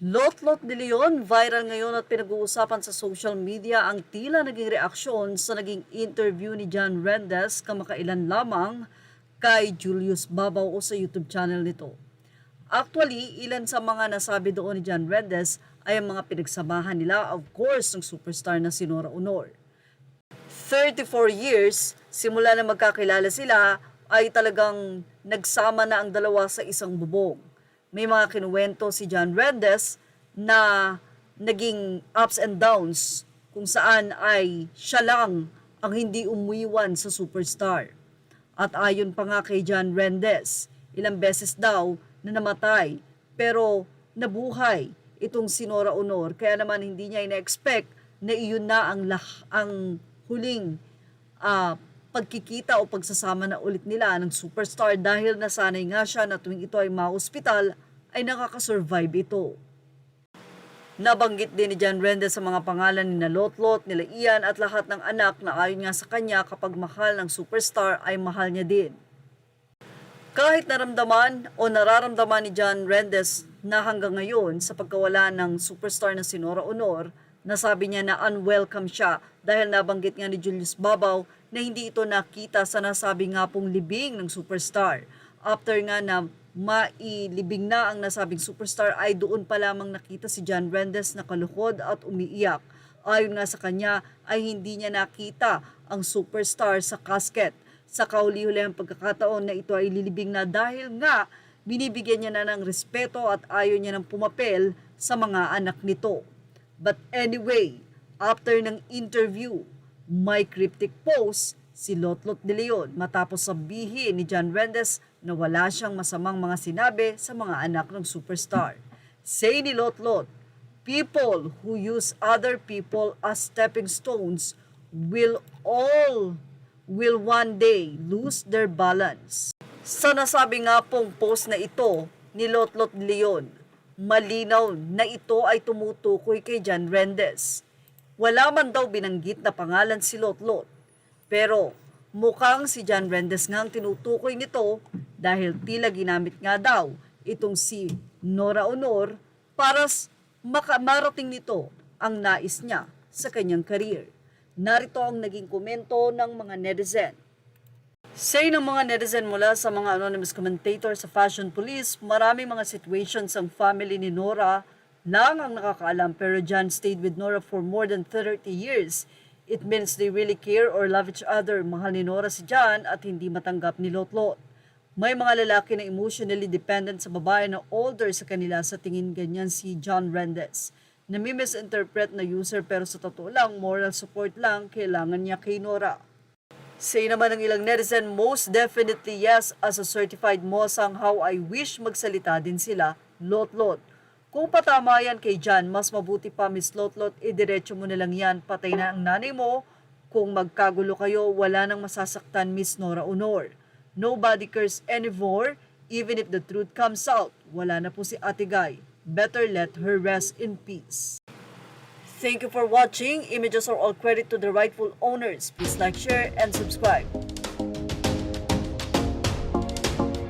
Lot-lot de Leon, viral ngayon at pinag-uusapan sa social media ang tila naging reaksyon sa naging interview ni John Rendez kamakailan lamang kay Julius Babaw o sa YouTube channel nito. Actually, ilan sa mga nasabi doon ni John Rendez ay ang mga pinagsamahan nila, of course, ng superstar na si Nora Aunor. 34 years, simula na magkakilala sila, ay talagang nagsama na ang dalawa sa isang bubong. May mga kinuwento si John Rendez na naging ups and downs kung saan ay siya lang ang hindi umuiwan sa superstar. At ayon pa nga kay John Rendez, ilang beses daw na namatay pero nabuhay itong si Nora Aunor, kaya naman hindi niya ina-expect na iyon na ang huling pagkikita o pagsasama na ulit nila ng superstar dahil nasanay nga siya na tuwing ito ay ma-hospital ay nakakasurvive ito. Nabanggit din ni John Rendez sa mga pangalan ni Lot-lot, nila Ian at lahat ng anak na ayon nga sa kanya kapag mahal ng superstar ay mahal niya din. Kahit naramdaman o nararamdaman ni John Rendez na hanggang ngayon sa pagkawala ng superstar na si Nora Aunor, nasabi niya na unwelcome siya dahil nabanggit nga ni Julius Babaw na hindi ito nakita sa nasabi nga pong libing ng superstar. After nga na mailibing na ang nasabing superstar ay doon pa lamang nakita si John Rendez na kaluhod at umiiyak. Ayon nga sa kanya ay hindi niya nakita ang superstar sa casket. Sa kauli-huli ang pagkakataon na ito ay lilibing na dahil nga binibigyan niya na ng respeto at ayaw niya ng pumapel sa mga anak nito. But anyway, after ng interview, may cryptic post si Lot-lot de Leon matapos sabihin ni John Rendez na wala siyang masamang mga sinabi sa mga anak ng superstar. Say ni Lot-lot, people who use other people as stepping stones will one day lose their balance. Sa nasabi nga pong post na ito ni Lot-lot de Leon, malinaw na ito ay tumutukoy kay John Rendez. Wala man daw binanggit na pangalan si Lot-lot, pero mukhang si John Rendez nga ang tinutukoy nito dahil tila ginamit nga daw itong si Nora Aunor para marating nito ang nais niya sa kanyang career. Narito ang naging komento ng mga netizen. Say ng mga netizen mula sa mga anonymous commentator sa Fashion Police, maraming mga situations ang family ni Nora lang ang nakakaalam, pero John stayed with Nora for more than 30 years. It means they really care or love each other. Mahal ni Nora si John at hindi matanggap ni Lot-lot. May mga lalaki na emotionally dependent sa babae na older sa kanila, sa tingin ganyan si John Rendez. Nami-misinterpret na user pero sa totoo lang, moral support lang kailangan niya kay Nora. Say naman ng ilang netizen, most definitely yes, as a certified mosang, how I wish magsalita din sila, Lot-lot. Kung patama yan kay John, mas mabuti pa Miss Lot-lot, idiretso mo na lang yan, patay na ang nanay mo. Kung magkagulo kayo, wala nang masasaktan Miss Nora Aunor. Nobody cares anymore, even if the truth comes out. Wala na po si Ate Guy. Better let her rest in peace. Thank you for watching. Images are all credit to the rightful owners. Please like, share, and subscribe.